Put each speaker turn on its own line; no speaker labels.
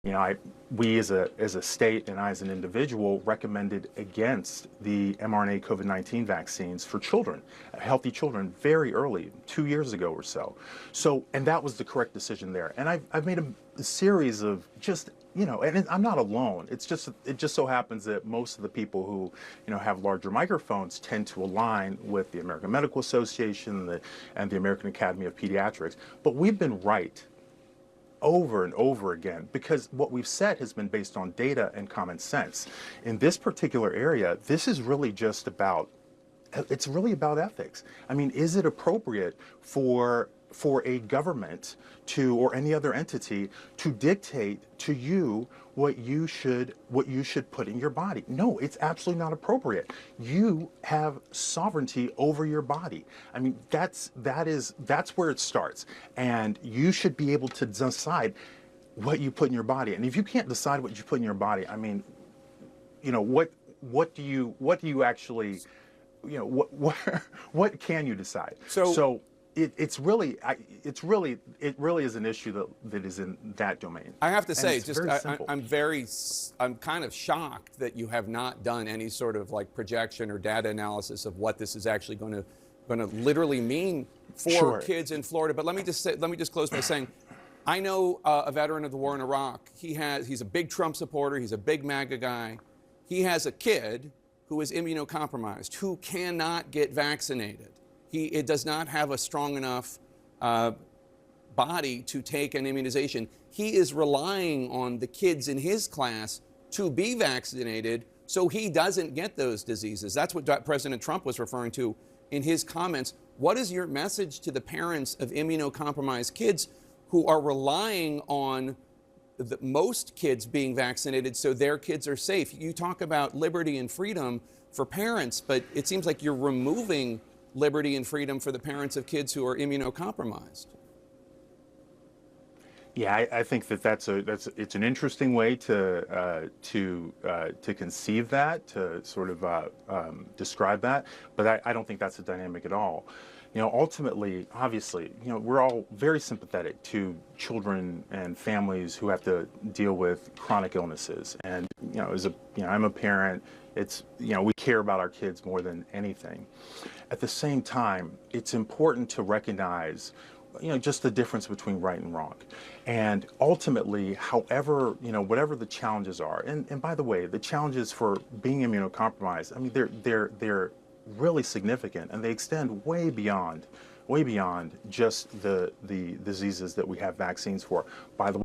You know, we as a state and I as an individual recommended against the mRNA COVID-19 vaccines for children, healthy children, very early, 2 years ago or so. And that was the correct decision there. And I've made a series of just, you know, and I'm not alone. It just so happens that most of the people who, you know, have larger microphones tend to align with the American Medical Association and the American Academy of Pediatrics. But we've been right over and over again, because what we've said has been based on data and common sense. In this particular area, this is really just about, it's really about ethics. I mean, is it appropriate for a government to, or any other entity, to dictate to you what you should put in your body? No, it's absolutely not appropriate. You have sovereignty over your body. I mean, that's where it starts. And you should be able to decide what you put in your body. And if you can't decide what you put in your body, I mean, you know, what do you actually, you know, what can you decide? So it really is an issue that is in that domain.
I have to say, I'm kind of shocked that you have not done any sort of like projection or data analysis of what this is actually going to literally mean for kids in Florida. But let me just close by saying, I know a veteran of the war in Iraq. He's a big Trump supporter. He's a big MAGA guy. He has a kid who is immunocompromised, who cannot get vaccinated. It does not have a strong enough body to take an immunization. He is relying on the kids in his class to be vaccinated so he doesn't get those diseases. That's what President Trump was referring to in his comments. What is your message to the parents of immunocompromised kids who are relying on most kids being vaccinated so their kids are safe? You talk about liberty and freedom for parents, but it seems like you're removing liberty and freedom for the parents of kids who are immunocompromised.
Yeah, I think it's an interesting way to conceive that, to sort of describe that, but I don't think that's a dynamic at all. You know, ultimately, obviously, you know, we're all very sympathetic to children and families who have to deal with chronic illnesses. And, you know, I'm a parent. It's, you know, we care about our kids more than anything. At the same time, it's important to recognize, you know, just the difference between right and wrong. And ultimately, however, you know, whatever the challenges are, and by the way, the challenges for being immunocompromised, I mean, they're really significant, and they extend way beyond just the diseases that we have vaccines for. By the way,